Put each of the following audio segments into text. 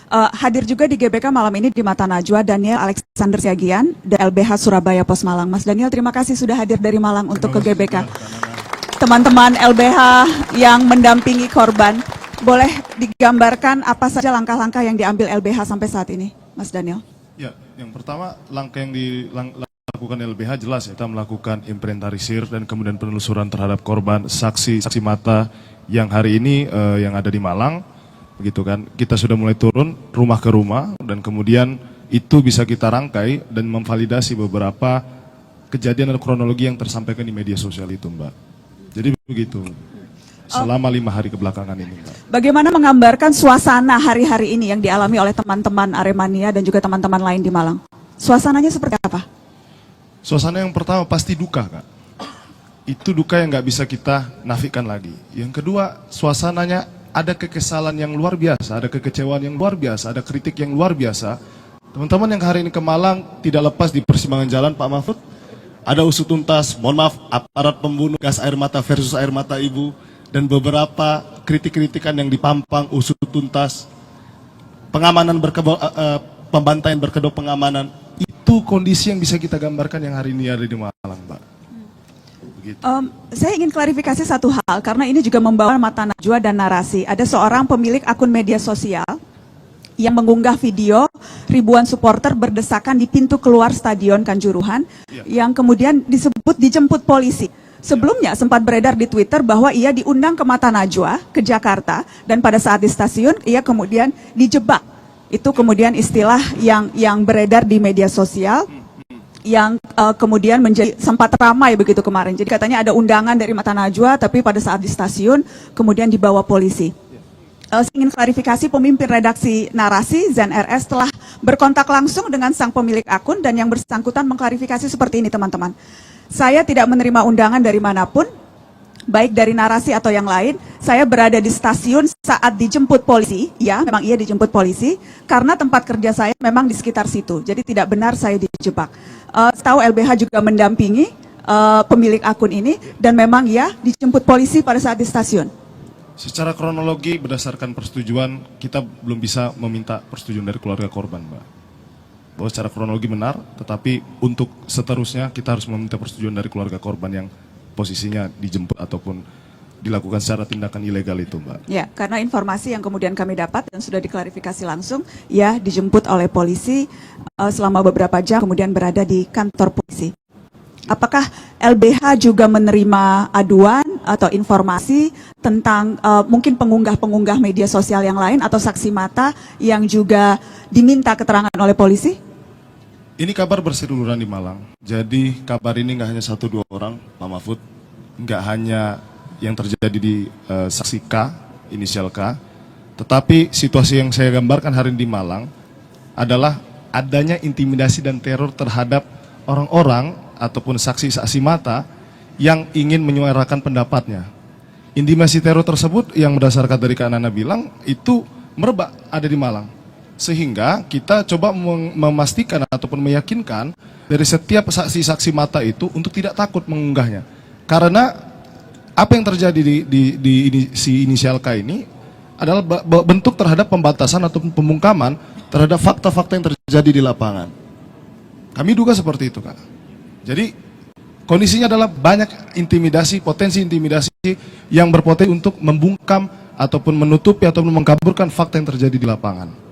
Hadir juga di GBK malam ini di Mata Najwa Daniel Alexander Siagian dari LBH Surabaya Pos Malang. Mas Daniel, terima kasih sudah hadir dari Malang untuk ke GBK. Teman-teman LBH yang mendampingi korban, boleh digambarkan apa saja langkah-langkah yang diambil LBH sampai saat ini, Mas Daniel? Ya, yang pertama langkah yang dilakukan LBH jelas ya, kita melakukan inventarisir dan kemudian penelusuran terhadap korban, saksi mata yang hari ini yang ada di Malang. Begitu kan, kita sudah mulai turun rumah ke rumah dan kemudian itu bisa kita rangkai dan memvalidasi beberapa kejadian dan kronologi yang tersampaikan di media sosial itu, Mbak. Jadi begitu selama 5 hari kebelakangan ini, Mbak. Bagaimana menggambarkan suasana hari-hari ini yang dialami oleh teman-teman Aremania dan juga teman-teman lain di Malang? Suasananya seperti apa? Suasana yang pertama pasti duka, Kak. Itu duka yang nggak bisa kita nafikan lagi. Yang kedua, suasananya ada kekesalan yang luar biasa, ada kekecewaan yang luar biasa, ada kritik yang luar biasa. Teman-teman yang hari ini ke Malang tidak lepas di persimpangan jalan Pak Mahfud. Ada usut tuntas, mohon maaf, aparat pembunuh gas air mata versus air mata ibu. Dan beberapa kritik-kritikan yang dipampang, usut tuntas, pengamanan pembantaian berkedok pengamanan. Itu kondisi yang bisa kita gambarkan yang hari ini ada di Malang, Mbak. Saya ingin klarifikasi satu hal, karena ini juga membawa Mata Najwa dan narasi. Ada seorang pemilik akun media sosial yang mengunggah video ribuan supporter berdesakan di pintu keluar Stadion Kanjuruhan, yang kemudian disebut dijemput polisi. Sebelumnya sempat beredar di Twitter bahwa ia diundang ke Mata Najwa, ke Jakarta, dan pada saat di stasiun ia kemudian dijebak. Itu kemudian istilah yang beredar di media sosial, yang kemudian sempat ramai begitu kemarin. Jadi katanya ada undangan dari Mata Najwa, tapi pada saat di stasiun kemudian dibawa polisi. Saya ingin klarifikasi, pemimpin redaksi narasi Zen RS telah berkontak langsung dengan sang pemilik akun dan yang bersangkutan mengklarifikasi seperti ini, teman-teman. Saya tidak menerima undangan dari manapun, baik dari narasi atau yang lain. Saya berada di stasiun saat dijemput polisi, ya memang ia dijemput polisi, karena tempat kerja saya memang di sekitar situ. Jadi tidak benar saya dijebak. Tahu LBH juga mendampingi pemilik akun ini dan memang ya dijemput polisi pada saat di stasiun. Secara kronologi berdasarkan persetujuan kita belum bisa meminta persetujuan dari keluarga korban, Mbak. Bahwa secara kronologi benar, tetapi untuk seterusnya kita harus meminta persetujuan dari keluarga korban yang posisinya dijemput ataupun dilakukan secara tindakan ilegal itu, Mbak. Ya, karena informasi yang kemudian kami dapat dan sudah diklarifikasi langsung, ya dijemput oleh polisi selama beberapa jam kemudian berada di kantor polisi. Apakah LBH juga menerima aduan atau informasi tentang mungkin pengunggah-pengunggah media sosial yang lain atau saksi mata yang juga diminta keterangan oleh polisi? Ini kabar berseliweran di Malang. Jadi kabar ini nggak hanya 1-2 orang, Pak Mahfud. Nggak hanya yang terjadi di saksi K, inisial K. Tetapi situasi yang saya gambarkan hari ini di Malang adalah adanya intimidasi dan teror terhadap orang-orang ataupun saksi-saksi mata yang ingin menyuarakan pendapatnya. Intimidasi teror tersebut yang berdasarkan dari Kak Nana bilang itu merebak ada di Malang. Sehingga kita coba memastikan ataupun meyakinkan dari setiap saksi-saksi mata itu untuk tidak takut mengunggahnya. Karena apa yang terjadi di si inisial K ini adalah bentuk terhadap pembatasan ataupun pembungkaman terhadap fakta-fakta yang terjadi di lapangan. Kami duga seperti itu, Kak. Jadi kondisinya adalah banyak intimidasi, potensi intimidasi yang berpotensi untuk membungkam ataupun menutupi ataupun mengkaburkan fakta yang terjadi di lapangan.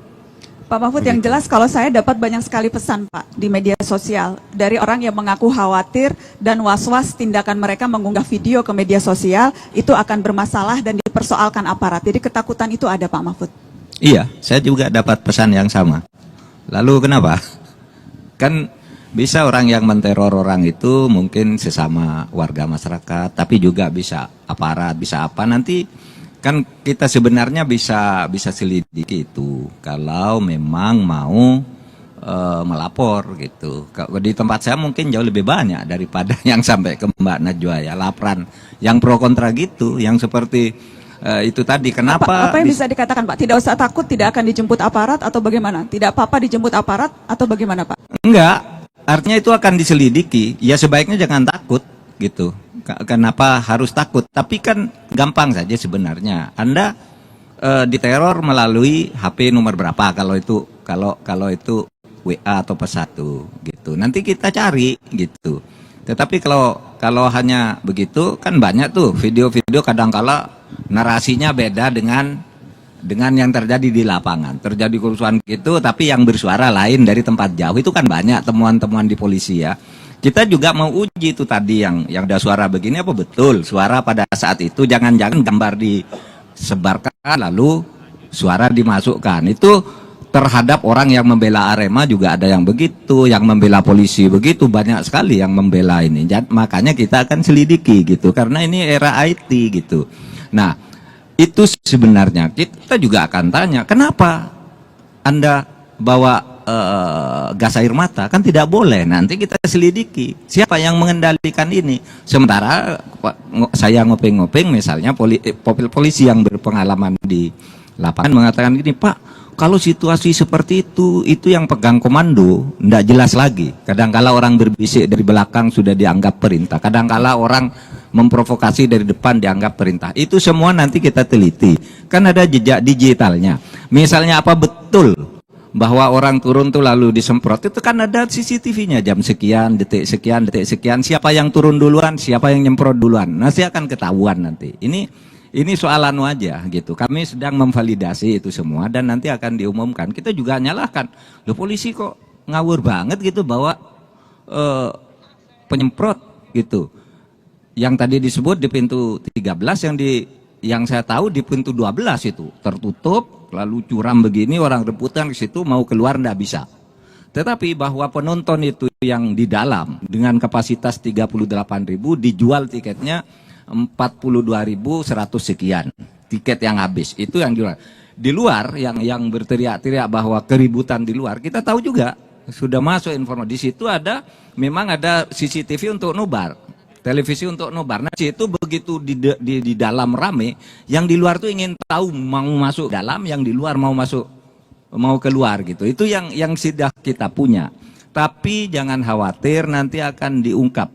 Pak Mahfud, yang jelas kalau saya dapat banyak sekali pesan Pak di media sosial dari orang yang mengaku khawatir dan was-was tindakan mereka mengunggah video ke media sosial itu akan bermasalah dan dipersoalkan aparat. Jadi ketakutan itu ada, Pak Mahfud. Iya, saya juga dapat pesan yang sama. Lalu kenapa? Kan bisa orang yang menteror orang itu mungkin sesama warga masyarakat, tapi juga bisa aparat, bisa apa, nanti kan kita sebenarnya bisa selidiki itu kalau memang mau melapor gitu. Di tempat saya mungkin jauh lebih banyak daripada yang sampai ke Mbak Najwa ya, laporan yang pro kontra gitu, yang seperti itu tadi. Kenapa? Apa yang bisa dikatakan Pak? Tidak usah takut, tidak akan dijemput aparat atau bagaimana? Tidak apa-apa dijemput aparat atau bagaimana Pak? Enggak. Artinya itu akan diselidiki, ya sebaiknya jangan takut gitu. Kenapa harus takut? Tapi kan gampang saja sebenarnya. Anda diteror melalui HP nomor berapa kalau itu WA atau pesatu gitu. Nanti kita cari gitu. Tetapi kalau hanya begitu kan banyak tuh video-video kadangkala narasinya beda dengan yang terjadi di lapangan. Terjadi kerusuhan gitu tapi yang bersuara lain dari tempat jauh, itu kan banyak temuan-temuan di polisi ya. Kita juga mau uji itu tadi yang ada suara begini apa betul suara pada saat itu, jangan-jangan gambar disebarkan lalu suara dimasukkan. Itu terhadap orang yang membela Arema juga ada yang begitu, yang membela polisi begitu, banyak sekali yang membela ini. Makanya kita akan selidiki gitu, karena ini era IT gitu. Nah, itu sebenarnya kita juga akan tanya, kenapa Anda bawa gas air mata? Kan tidak boleh. Nanti kita selidiki siapa yang mengendalikan ini. Sementara saya ngopeng-ngopeng misalnya polisi yang berpengalaman di lapangan mengatakan gini, Pak, kalau situasi seperti itu yang pegang komando tidak jelas lagi. Kadangkala orang berbisik dari belakang sudah dianggap perintah, kadangkala orang memprovokasi dari depan dianggap perintah. Itu semua nanti kita teliti, kan ada jejak digitalnya. Misalnya apa betul bahwa orang turun tuh lalu disemprot, itu kan ada CCTV-nya, jam sekian, detik sekian, siapa yang turun duluan, siapa yang nyemprot duluan, nanti akan ketahuan nanti. Ini soal anu aja gitu. Kami sedang memvalidasi itu semua dan nanti akan diumumkan. Kita juga nyalahkan, loh polisi kok ngawur banget gitu bawa penyemprot gitu. Yang tadi disebut di pintu 13, yang saya tahu di pintu 12 itu tertutup, lalu curam begini, orang rebutan ke situ, mau keluar ndak bisa. Tetapi bahwa penonton itu yang di dalam dengan kapasitas 38.000 dijual tiketnya 42.100 sekian. Tiket yang habis itu yang di luar. Di luar yang berteriak-teriak bahwa keributan di luar, kita tahu juga sudah masuk informasi di situ memang ada CCTV untuk nobar. Televisi untuk nobar. Nah, itu begitu di dalam rame, yang di luar tuh ingin tahu mau masuk dalam, yang di luar mau keluar gitu. Itu yang sudah kita punya. Tapi jangan khawatir, nanti akan diungkap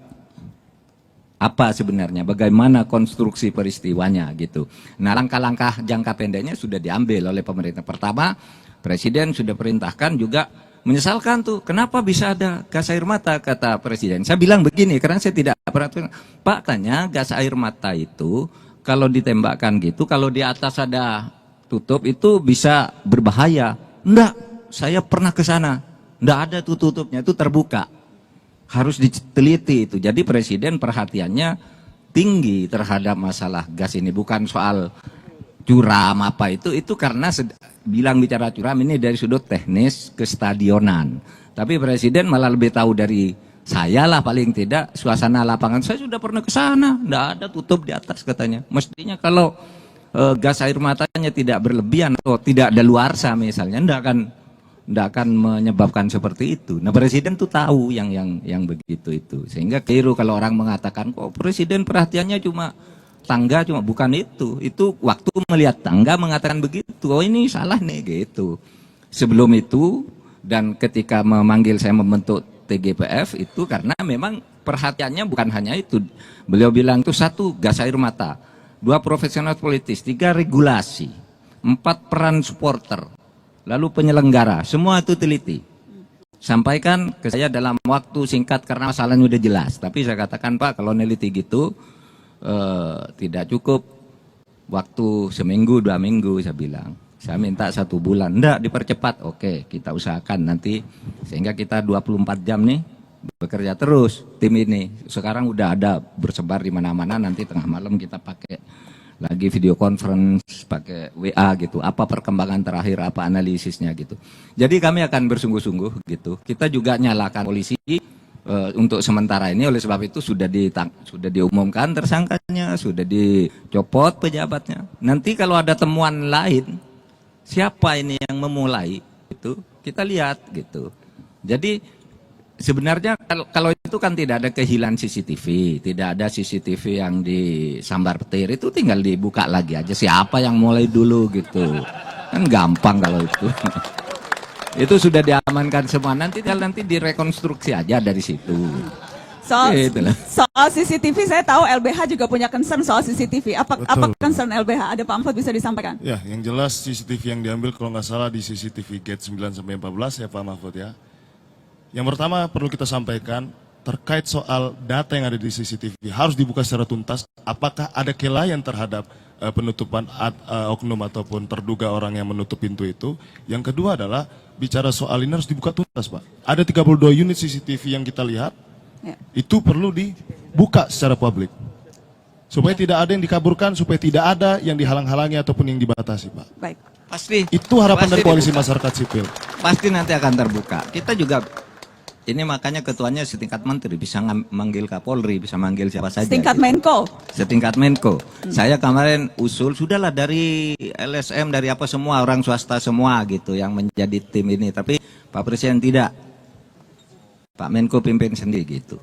apa sebenarnya, bagaimana konstruksi peristiwanya gitu. Nah, langkah-langkah jangka pendeknya sudah diambil oleh pemerintah. Pertama, Presiden sudah perintahkan juga menyesalkan tuh, kenapa bisa ada gas air mata, kata Presiden. Saya bilang begini, karena saya tidak perhatikan, Pak, tanya gas air mata itu kalau ditembakkan gitu, kalau di atas ada tutup itu bisa berbahaya. Enggak, saya pernah ke sana, enggak ada tuh tutupnya, itu terbuka. Harus diteliti itu. Jadi Presiden perhatiannya tinggi terhadap masalah gas ini, bukan soal curam apa itu karena bicara curam ini dari sudut teknis kestadionan. Tapi Presiden malah lebih tahu dari saya lah, paling tidak suasana lapangan. Saya sudah pernah ke sana, enggak ada tutup di atas katanya. Mestinya kalau gas air matanya tidak berlebihan atau tidak daluarsa misalnya, enggak akan menyebabkan seperti itu. Nah, Presiden tuh tahu yang begitu itu. Sehingga keliru kalau orang mengatakan kok Presiden perhatiannya cuma tangga, bukan itu. Itu waktu melihat tangga mengatakan begitu. Oh, ini salah nih gitu. Sebelum itu dan ketika memanggil saya membentuk TGPF itu karena memang perhatiannya bukan hanya itu. Beliau bilang itu 1 gas air mata, 2 profesional politis, 3 regulasi, 4 peran supporter, lalu penyelenggara, semua itu teliti. Sampaikan ke saya dalam waktu singkat karena masalahnya udah jelas. Tapi saya katakan, Pak, kalau neliti gitu tidak cukup waktu seminggu 2 minggu, saya bilang. Saya minta 1 bulan. Enggak, dipercepat. Oke, kita usahakan nanti sehingga kita 24 jam nih bekerja terus tim ini. Sekarang udah ada bersebar di mana-mana, nanti tengah malam kita pakai lagi video conference, pakai WA gitu. Apa perkembangan terakhir, apa analisisnya gitu. Jadi kami akan bersungguh-sungguh gitu. Kita juga nyalakan polisi untuk sementara ini, oleh sebab itu sudah diumumkan tersangkanya, sudah dicopot pejabatnya. Nanti kalau ada temuan lain, siapa ini yang memulai itu kita lihat gitu. Jadi sebenarnya kalau itu kan tidak ada kehilangan CCTV, tidak ada CCTV yang disambar petir, itu tinggal dibuka lagi aja siapa yang mulai dulu gitu. Kan gampang kalau itu. Itu sudah diamankan semua, nanti direkonstruksi aja dari situ. Itulah. soal CCTV saya tahu LBH juga punya concern soal CCTV. Apa Betul. concern LBH? Ada Pak Mahfud bisa disampaikan? Ya, yang jelas CCTV yang diambil kalau nggak salah di CCTV Gate 9 sampai 14 ya Pak Mahfud ya. Yang pertama perlu kita sampaikan terkait soal data yang ada di CCTV harus dibuka secara tuntas. Apakah ada kelalaian terhadap penutupan oknum ataupun terduga orang yang menutup pintu itu. Yang kedua adalah bicara soal ini harus dibuka tuntas Pak. Ada 32 unit CCTV yang kita lihat. Ya. Itu perlu dibuka secara publik. Supaya tidak ada yang dikaburkan, supaya tidak ada yang dihalang-halangi ataupun yang dibatasi, Pak. Baik. Pasti. Itu harapan Pasti dari koalisi dibuka. masyarakat sipil. Pasti nanti akan terbuka. Kita juga, ini makanya ketuanya setingkat menteri, bisa manggil Kapolri, bisa manggil siapa saja. Setingkat gitu. Menko. Setingkat Menko. Saya kemarin usul, sudahlah dari LSM, dari apa semua, orang swasta semua gitu yang menjadi tim ini. Tapi Pak Presiden tidak. Pak Menko pimpin sendiri gitu.